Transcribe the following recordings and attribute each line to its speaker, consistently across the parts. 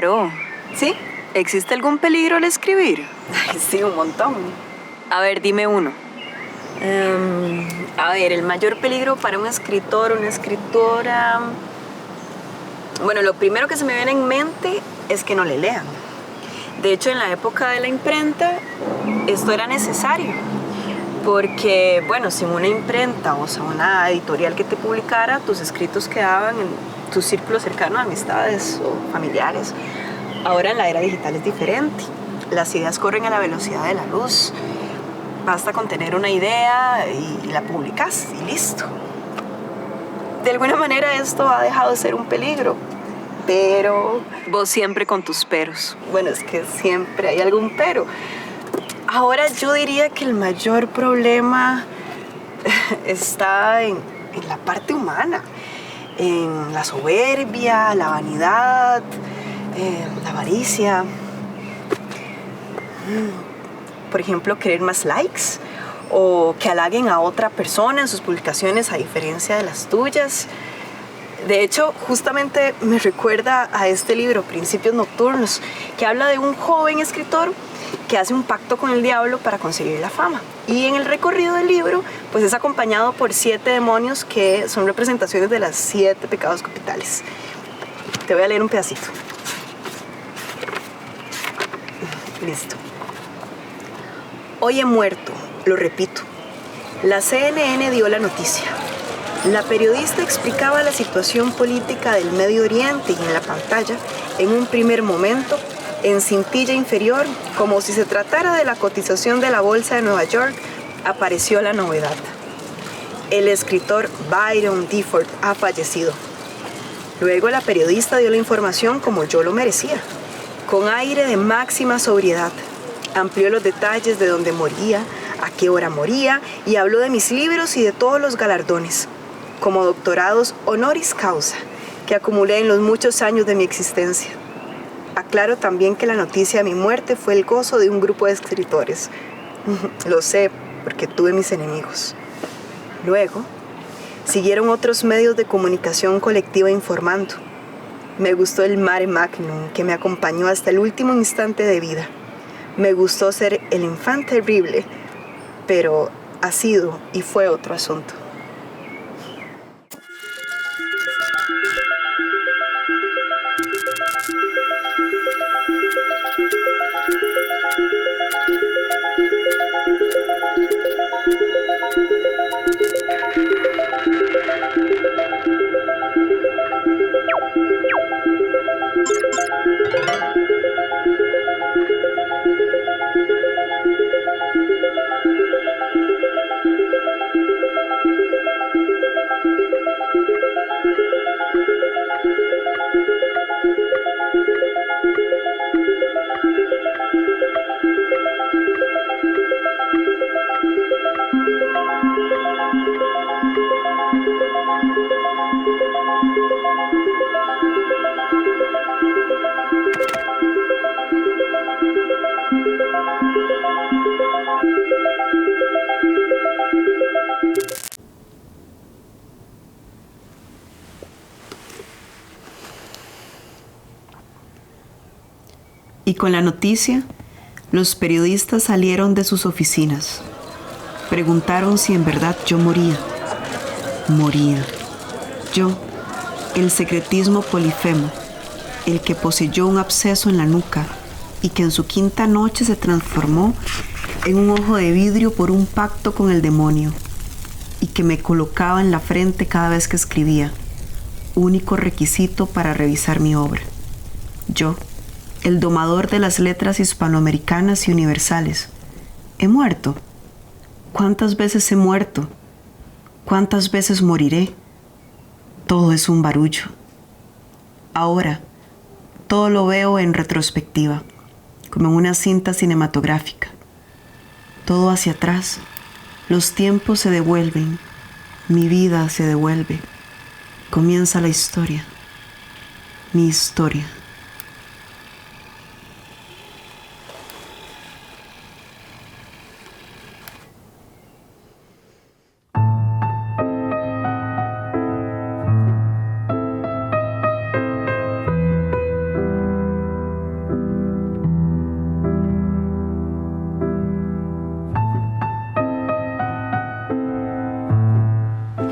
Speaker 1: Claro.
Speaker 2: ¿Sí?
Speaker 1: ¿Existe algún peligro al escribir?
Speaker 2: Ay, sí, un montón.
Speaker 1: A ver, dime uno.
Speaker 2: A ver, el mayor peligro para un escritor o una escritora... Bueno, lo primero que se me viene en mente es que no le lean. De hecho, en la época de la imprenta, esto era necesario. Porque, bueno, sin una imprenta, o sea, una editorial que te publicara, tus escritos quedaban en tu círculo cercano de amistades o familiares. Ahora en la era digital es diferente. Las ideas corren a la velocidad de la luz. Basta con tener una idea y la publicas y listo. De alguna manera esto ha dejado de ser un peligro, pero...
Speaker 1: Vos siempre con tus peros.
Speaker 2: Bueno, es que siempre hay algún pero. Ahora yo diría que el mayor problema está en la parte humana, en la soberbia, la vanidad, la avaricia. Por ejemplo, querer más likes o que halaguen a otra persona en sus publicaciones a diferencia de las tuyas. De hecho, justamente me recuerda a este libro, Principios Nocturnos, que habla de un joven escritor que hace un pacto con el diablo para conseguir la fama. Y en el recorrido del libro, pues es acompañado por 7 demonios que son representaciones de las 7 pecados capitales. Te voy a leer un pedacito. Listo. Hoy he muerto, lo repito. La CNN dio la noticia. La periodista explicaba la situación política del Medio Oriente y en la pantalla, en un primer momento, en cintilla inferior, como si se tratara de la cotización de la bolsa de Nueva York, apareció la novedad. El escritor Byron Difford ha fallecido. Luego la periodista dio la información como yo lo merecía, con aire de máxima sobriedad. Amplió los detalles de dónde moría, a qué hora moría y habló de mis libros y de todos los galardones, como doctorados honoris causa, que acumulé en los muchos años de mi existencia. Aclaro también que la noticia de mi muerte fue el gozo de un grupo de escritores. Lo sé, porque tuve mis enemigos. Luego, siguieron otros medios de comunicación colectiva informando. Me gustó el mare magnum que me acompañó hasta el último instante de vida. Me gustó ser el infante terrible, pero ha sido y fue otro asunto. Y con la noticia, los periodistas salieron de sus oficinas. Preguntaron si en verdad yo moría. Moría. Yo, el secretismo polifemo, el que poseyó un absceso en la nuca y que en su quinta noche se transformó en un ojo de vidrio por un pacto con el demonio y que me colocaba en la frente cada vez que escribía, único requisito para revisar mi obra. Yo, el domador de las letras hispanoamericanas y universales. ¿He muerto? ¿Cuántas veces he muerto? ¿Cuántas veces moriré? Todo es un barullo. Ahora, todo lo veo en retrospectiva, como en una cinta cinematográfica. Todo hacia atrás. Los tiempos se devuelven. Mi vida se devuelve. Comienza la historia. Mi historia.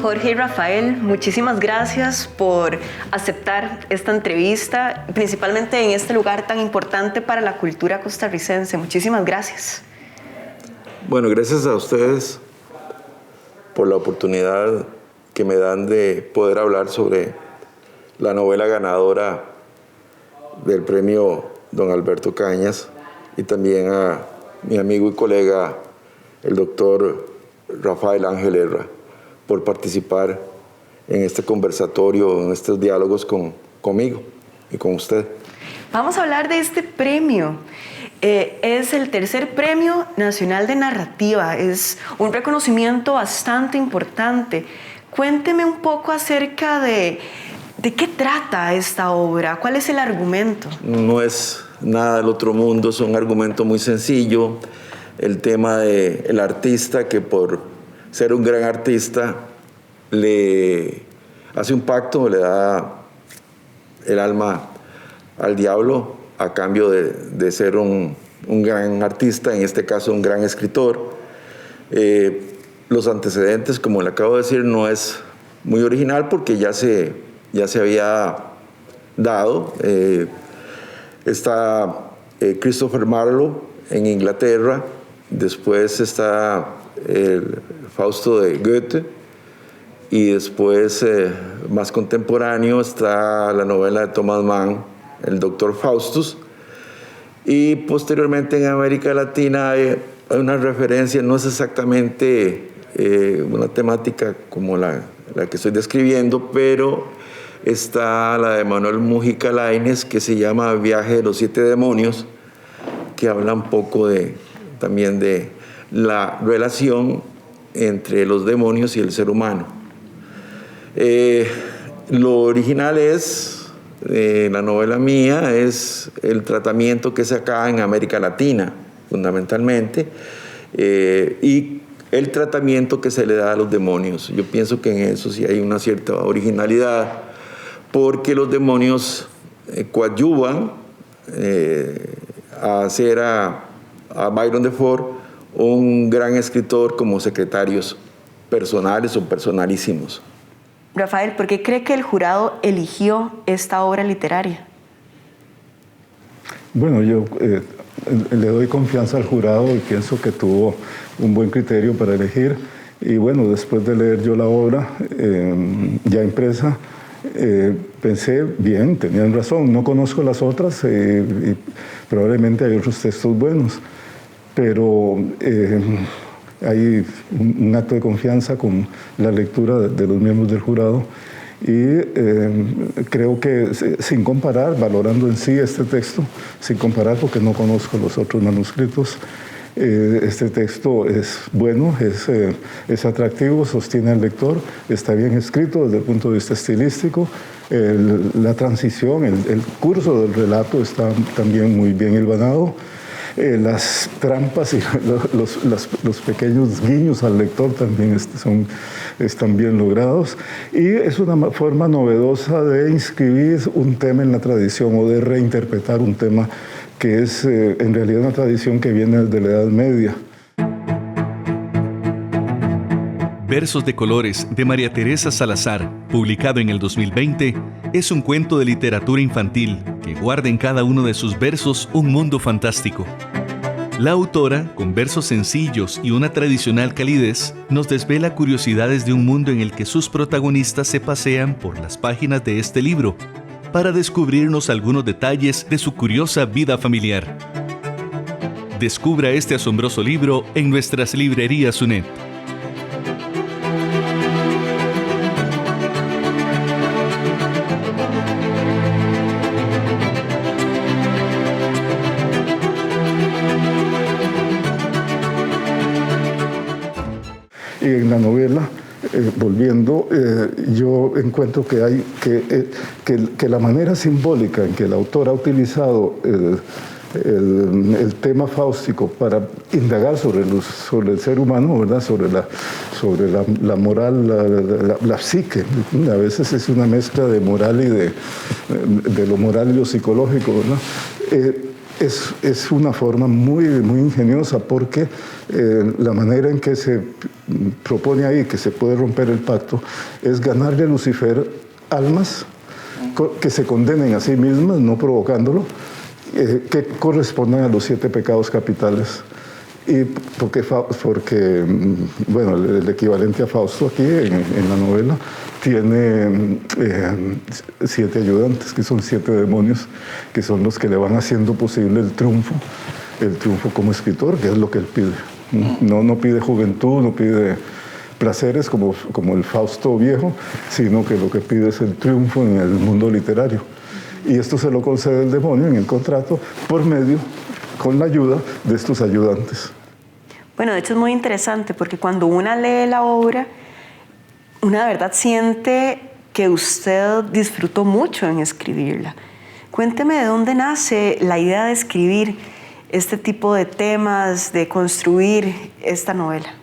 Speaker 2: Jorge y Rafael, muchísimas gracias por aceptar esta entrevista, principalmente en este lugar tan importante para la cultura costarricense. Muchísimas gracias.
Speaker 3: Bueno, gracias a ustedes por la oportunidad que me dan de poder hablar sobre la novela ganadora del premio Don Alberto Cañas, y también a mi amigo y colega, el doctor Rafael Ángel Herra, por participar en este conversatorio, en estos diálogos conmigo y con usted.
Speaker 2: Vamos a hablar de este premio. Es el tercer Premio Nacional de Narrativa. Es un reconocimiento bastante importante. Cuénteme un poco acerca de qué trata esta obra. ¿Cuál es el argumento? No
Speaker 3: es nada del otro mundo, es un argumento muy sencillo. El tema del artista que por ser un gran artista le hace un pacto, le da el alma al diablo a cambio de ser un gran artista, en este caso un gran escritor. Los antecedentes, como le acabo de decir, no es muy original porque ya se había dado. Está Christopher Marlowe en Inglaterra, después está el Fausto de Goethe, y después, más contemporáneo, está la novela de Thomas Mann, El Doctor Faustus, y posteriormente en América Latina hay una referencia, no es exactamente una temática como la que estoy describiendo, pero está la de Manuel Mujica Lainez, que se llama Viaje de los 7 demonios, que habla un poco también de la relación entre los demonios y el ser humano. Lo original es, la novela mía, es el tratamiento que se acá en América Latina, fundamentalmente, y el tratamiento que se le da a los demonios. Yo pienso que en eso sí hay una cierta originalidad, porque los demonios coadyuvan a hacer a Byron de Ford un gran escritor como secretarios personales o personalísimos.
Speaker 2: Rafael, ¿por qué cree que el jurado eligió esta obra literaria?
Speaker 4: Bueno, yo le doy confianza al jurado y pienso que tuvo un buen criterio para elegir. Y bueno, después de leer yo la obra ya impresa, pensé, bien, tenían razón, no conozco las otras y probablemente hay otros textos buenos, pero hay un acto de confianza con la lectura de los miembros del jurado y creo que sin comparar, valorando en sí este texto, sin comparar porque no conozco los otros manuscritos, este texto es bueno, es atractivo, sostiene al lector, está bien escrito desde el punto de vista estilístico, la transición, el curso del relato está también muy bien hilvanado, las trampas y los pequeños guiños al lector también están bien logrados, y es una forma novedosa de inscribir un tema en la tradición o de reinterpretar un tema que es en realidad una tradición que viene desde la Edad Media.
Speaker 5: Versos de colores de María Teresa Salazar, publicado en el 2020, es un cuento de literatura infantil que guarda en cada uno de sus versos un mundo fantástico. La autora, con versos sencillos y una tradicional calidez, nos desvela curiosidades de un mundo en el que sus protagonistas se pasean por las páginas de este libro, para descubrirnos algunos detalles de su curiosa vida familiar. Descubra este asombroso libro en nuestras librerías SUNET.
Speaker 4: Y en la novela, volviendo, yo encuentro que que la manera simbólica en que el autor ha utilizado el tema fáustico para indagar sobre el ser humano, ¿verdad? sobre la moral, la psique. A veces es una mezcla de moral y de lo moral y lo psicológico, ¿verdad? es una forma muy, muy ingeniosa, porque la manera en que se propone ahí que se puede romper el pacto es ganarle a Lucifer almas que se condenen a sí mismas, no provocándolo, que correspondan a los 7 pecados capitales. Y porque bueno, el equivalente a Fausto aquí en la novela tiene 7 ayudantes, que son 7 demonios, que son los que le van haciendo posible el triunfo como escritor, que es lo que él pide. No pide juventud, no pide placeres como el Fausto viejo, sino que lo que pide es el triunfo en el mundo literario. Y esto se lo concede el demonio en el contrato con la ayuda de estos ayudantes.
Speaker 2: Bueno, de hecho es muy interesante porque cuando una lee la obra, una de verdad siente que usted disfrutó mucho en escribirla. Cuénteme de dónde nace la idea de escribir este tipo de temas, de construir esta novela.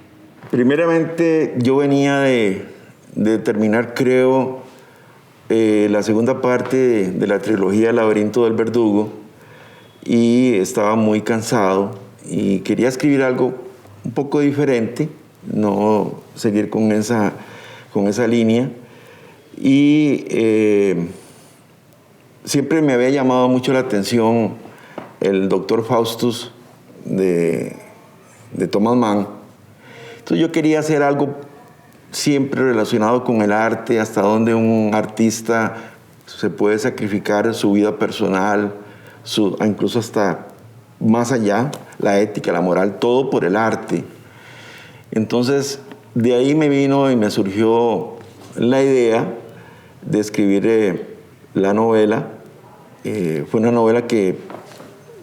Speaker 3: Primeramente, yo venía de terminar, creo, la segunda parte de la trilogía El laberinto del verdugo, y estaba muy cansado y quería escribir algo un poco diferente, no seguir con esa línea. Y siempre me había llamado mucho la atención el Doctor Faustus de Thomas Mann. Entonces yo quería hacer algo siempre relacionado con el arte, hasta donde un artista se puede sacrificar su vida personal, incluso hasta más allá, la ética, la moral, todo por el arte. Entonces, de ahí me vino y me surgió la idea de escribir la novela. Fue una novela que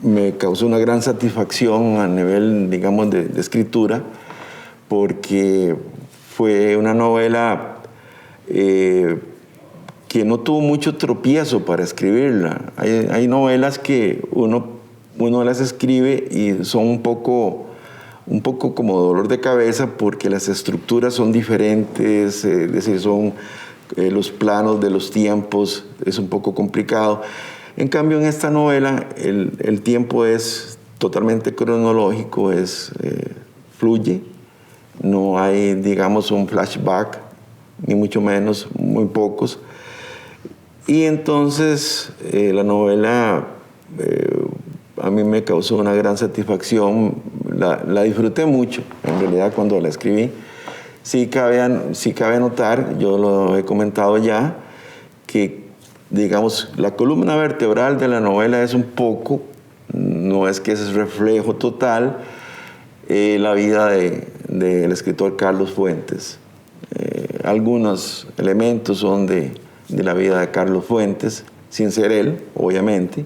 Speaker 3: me causó una gran satisfacción a nivel, digamos, de escritura, porque fue una novela que no tuvo mucho tropiezo para escribirla. Hay novelas que uno las escribe y son un poco como dolor de cabeza, porque las estructuras son diferentes, es decir, son los planos de los tiempos, es un poco complicado. En cambio, en esta novela el tiempo es totalmente cronológico, fluye, no hay, digamos, un flashback, ni mucho menos, muy pocos. Y entonces la novela a mí me causó una gran satisfacción, la disfruté mucho, en realidad, cuando la escribí. Sí cabe notar, yo lo he comentado ya, que, digamos, la columna vertebral de la novela es un poco, no es que es reflejo total, la vida del escritor Carlos Fuentes. Algunos elementos son de la vida de Carlos Fuentes, sin ser él, obviamente.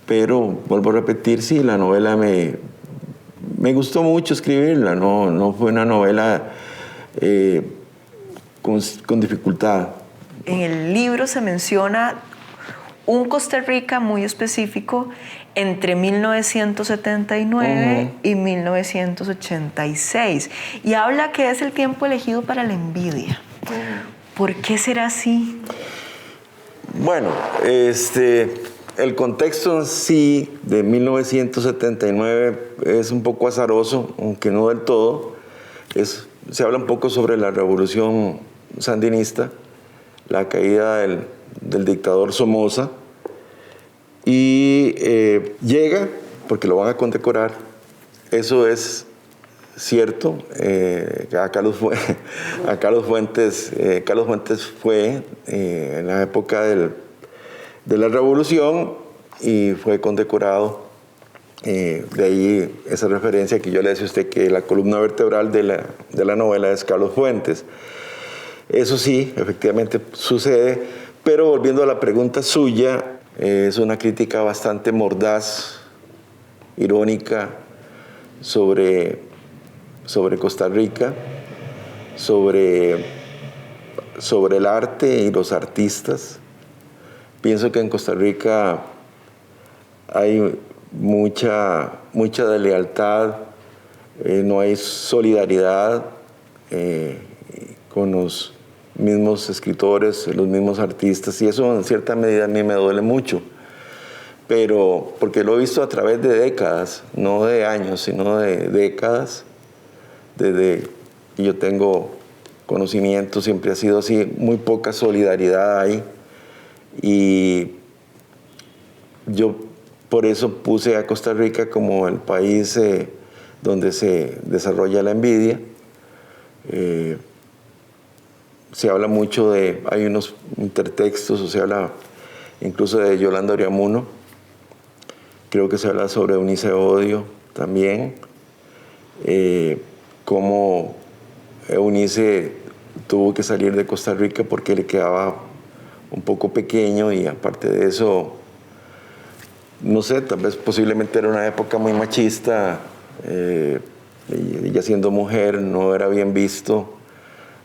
Speaker 3: Pero, vuelvo a repetir, sí, la novela me gustó mucho escribirla, no fue una novela con dificultad.
Speaker 2: En el libro se menciona un Costa Rica muy específico entre 1979 y 1986, y habla que es el tiempo elegido para la envidia. ¿Por qué será así?
Speaker 3: Bueno, el contexto en sí de 1979 es un poco azaroso, aunque no del todo. Se habla un poco sobre la revolución sandinista, la caída del dictador Somoza, y llega porque lo van a condecorar. Eso es cierto. Carlos Fuentes fue en la época de la revolución y fue condecorado. De ahí esa referencia que yo le decía a usted, que la columna vertebral de la novela es Carlos Fuentes. Eso sí, efectivamente sucede, pero volviendo a la pregunta suya, es una crítica bastante mordaz, irónica, sobre Costa Rica, sobre el arte y los artistas. Pienso que en Costa Rica hay mucha deslealtad, no hay solidaridad con los mismos escritores, los mismos artistas, y eso en cierta medida a mí me duele mucho, pero porque lo he visto a través de décadas, no de años, sino de décadas, desde que yo tengo conocimiento, siempre ha sido así, muy poca solidaridad ahí, y yo por eso puse a Costa Rica como el país donde se desarrolla la envidia. Se habla mucho hay unos intertextos, o se habla incluso de Yolanda Oriamuno, creo que se habla sobre Eunice Odio también, cómo Eunice tuvo que salir de Costa Rica porque le quedaba un poco pequeño, y aparte de eso, no sé, tal vez posiblemente era una época muy machista, ella siendo mujer no era bien visto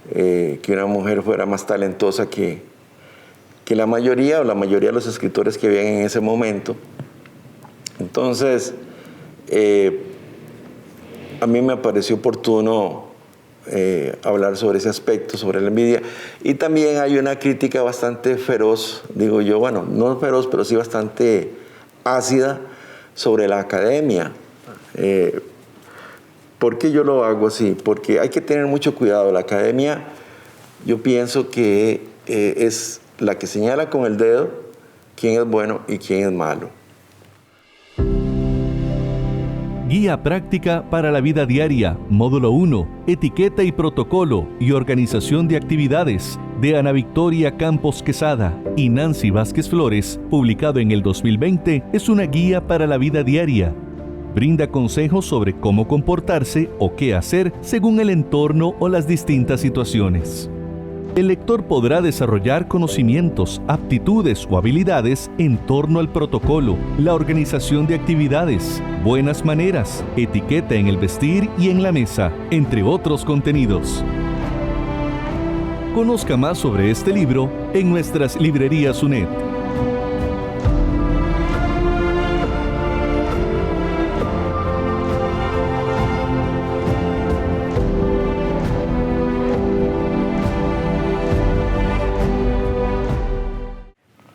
Speaker 3: que una mujer fuera más talentosa que la mayoría de los escritores que habían en ese momento. Entonces, a mí me pareció oportuno hablar sobre ese aspecto, sobre la envidia. Y también hay una crítica bastante feroz, digo yo, bueno, no feroz, pero sí bastante ácida sobre la academia. ¿Por qué yo lo hago así? Porque hay que tener mucho cuidado. La academia, yo pienso que es la que señala con el dedo quién es bueno y quién es malo.
Speaker 5: Guía práctica para la vida diaria, módulo 1, etiqueta y protocolo y organización de actividades, de Ana Victoria Campos Quesada y Nancy Vázquez Flores, publicado en el 2020, es una guía para la vida diaria. Brinda consejos sobre cómo comportarse o qué hacer según el entorno o las distintas situaciones. El lector podrá desarrollar conocimientos, aptitudes o habilidades en torno al protocolo, la organización de actividades, buenas maneras, etiqueta en el vestir y en la mesa, entre otros contenidos. Conozca más sobre este libro en nuestras librerías UNED.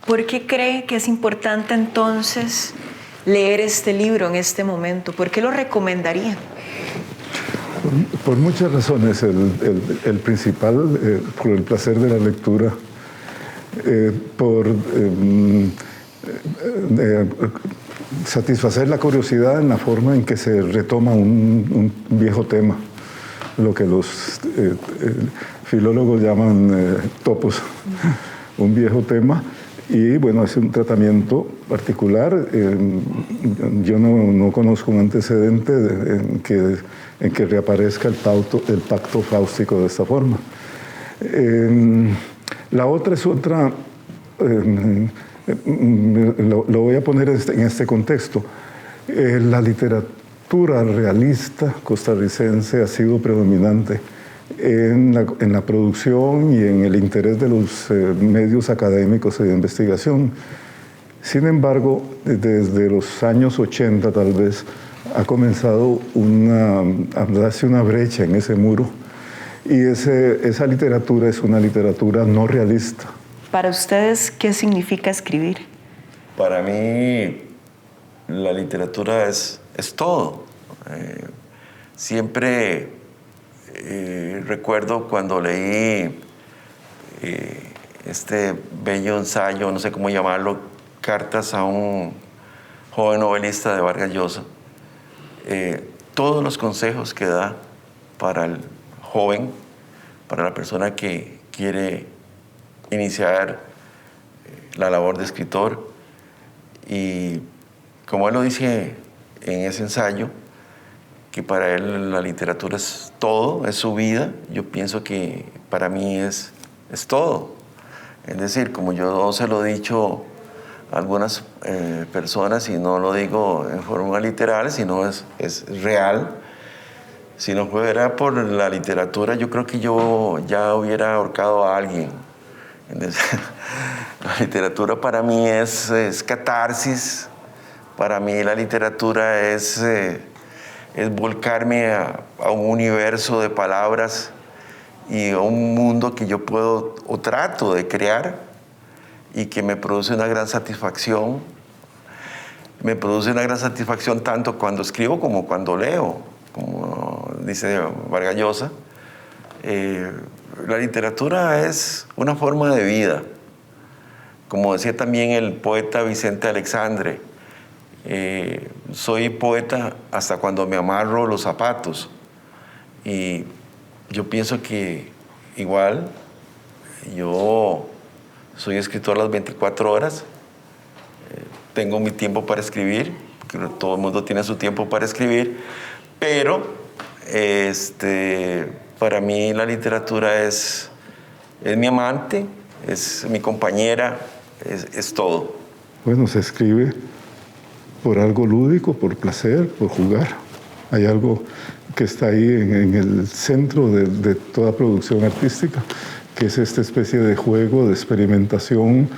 Speaker 2: ¿Por qué cree que es importante entonces leer este libro en este momento? ¿Por qué lo recomendaría?
Speaker 4: Por muchas razones. El principal, por el placer de la lectura, por satisfacer la curiosidad en la forma en que se retoma un viejo tema, lo que los filólogos llaman topos, un viejo tema. Y bueno, es un tratamiento particular. Yo no conozco un antecedente en que reaparezca el pacto fáustico de esta forma. La otra es otra, lo voy a poner en este contexto. La literatura realista costarricense ha sido predominante en la producción y en el interés de los medios académicos y de investigación. Sin embargo, desde los años 80 tal vez ha comenzado a darse una brecha en ese muro, y esa literatura es una literatura no realista.
Speaker 2: Para ustedes, ¿qué significa escribir?
Speaker 3: Para mí, la literatura es todo. Siempre recuerdo cuando leí este bello ensayo, no sé cómo llamarlo, Cartas a un joven novelista de Vargas Llosa, todos los consejos que da para el joven, para la persona que quiere iniciar la labor de escritor. Y como él lo dice en ese ensayo, que para él la literatura es todo, es su vida, yo pienso que para mí es todo. Es decir, como yo se lo he dicho a algunas personas, y no lo digo en forma literal, sino es real, si no fuera por la literatura, yo creo que yo ya hubiera ahorcado a alguien. La literatura para mí es catarsis, para mí la literatura es volcarme a un universo de palabras y a un mundo que yo puedo o trato de crear y que me produce una gran satisfacción. me produce una gran satisfacción tanto cuando escribo como cuando leo, como dice Vargas Llosa. La literatura es una forma de vida. Como decía también el poeta Vicente Alexandre, soy poeta hasta cuando me amarro los zapatos. Y yo pienso que igual yo soy escritor las 24 horas, tengo mi tiempo para escribir, porque todo el mundo tiene su tiempo para escribir, pero para mí la literatura es mi amante, es mi compañera, es todo.
Speaker 4: Bueno, se escribe por algo lúdico, por placer, por jugar. Hay algo que está ahí en el centro de toda producción artística, que es esta especie de juego, de experimentación.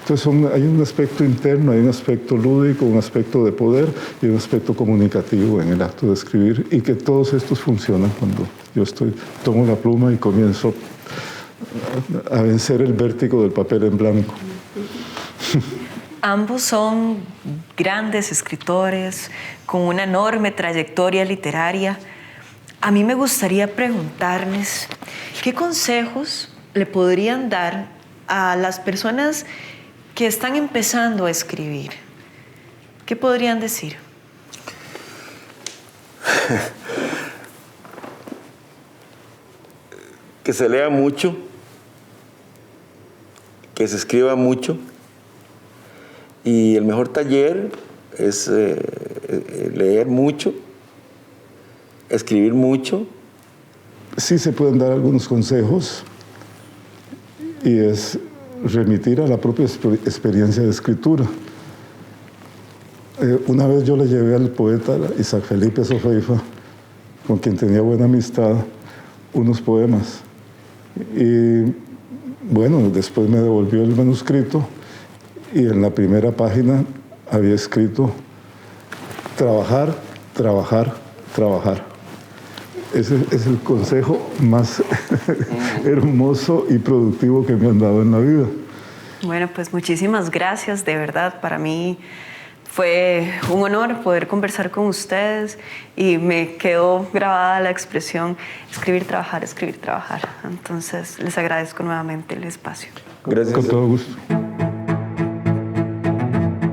Speaker 4: Entonces hay un aspecto interno, hay un aspecto lúdico, un aspecto de poder y un aspecto comunicativo en el acto de escribir, y que todos estos funcionan cuando yo tomo la pluma y comienzo a vencer el vértigo del papel en blanco.
Speaker 6: Ambos son grandes escritores con una enorme trayectoria literaria. A mí me gustaría preguntarles qué consejos le podrían dar a las personas que están empezando a escribir. ¿Qué podrían decir?
Speaker 3: Que se lea mucho, que se escriba mucho, y el mejor taller es leer mucho, escribir mucho.
Speaker 4: Sí se pueden dar algunos consejos, y es remitir a la propia experiencia de escritura. Una vez yo le llevé al poeta Isaac Felipe Sofeifa, con quien tenía buena amistad, unos poemas. Y bueno, después me devolvió el manuscrito, y en la primera página había escrito: trabajar, trabajar, trabajar. Ese es el consejo más hermoso y productivo que me han dado en la vida.
Speaker 6: Bueno, pues muchísimas gracias, de verdad. Para mí fue un honor poder conversar con ustedes, y me quedó grabada la expresión escribir, trabajar, escribir, trabajar. Entonces, les agradezco nuevamente el espacio.
Speaker 3: Gracias.
Speaker 4: Con todo gusto.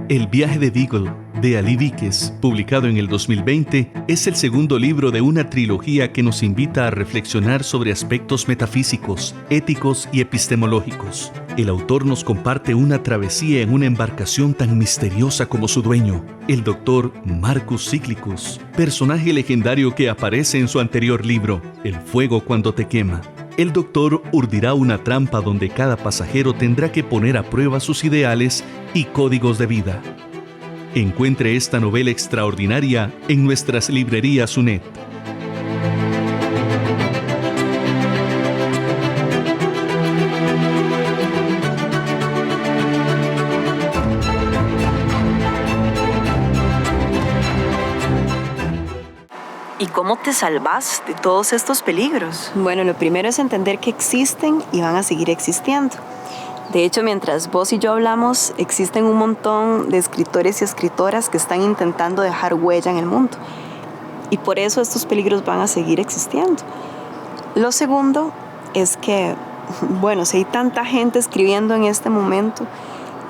Speaker 5: El viaje de Beagle, de Ali Víquez, publicado en el 2020, es el segundo libro de una trilogía que nos invita a reflexionar sobre aspectos metafísicos, éticos y epistemológicos. El autor nos comparte una travesía en una embarcación tan misteriosa como su dueño, el Dr. Marcus Cyclicus, personaje legendario que aparece en su anterior libro, El fuego cuando te quema. El doctor urdirá una trampa donde cada pasajero tendrá que poner a prueba sus ideales y códigos de vida. Encuentre esta novela extraordinaria en nuestras librerías UNED.
Speaker 1: ¿Y cómo te salvas de todos estos peligros?
Speaker 2: Bueno, lo primero es entender que existen y van a seguir existiendo. De hecho, mientras vos y yo hablamos, existen un montón de escritores y escritoras que están intentando dejar huella en el mundo. Y por eso estos peligros van a seguir existiendo. Lo segundo es que, bueno, si hay tanta gente escribiendo en este momento,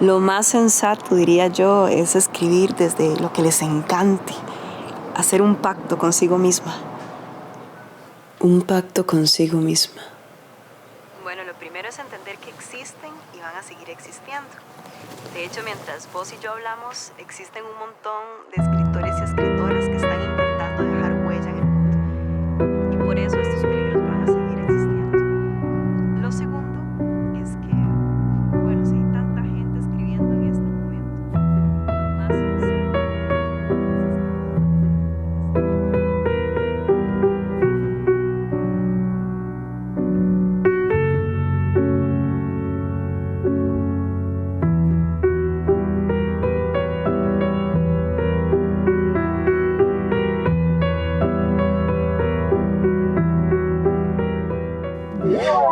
Speaker 2: lo más sensato, diría yo, es escribir desde lo que les encante. Hacer un pacto consigo misma. Un pacto consigo misma. Bueno, lo primero es entender que existen y van a seguir existiendo. De hecho, mientras vos y yo hablamos, existen un montón de escritores y escritoras que están intentando dejar huella en el mundo. Y por eso estos peligros van a seguir existiendo. Lo segundo es que, bueno, si hay tanta gente escribiendo en este momento, lo más sensato.
Speaker 7: Yeah.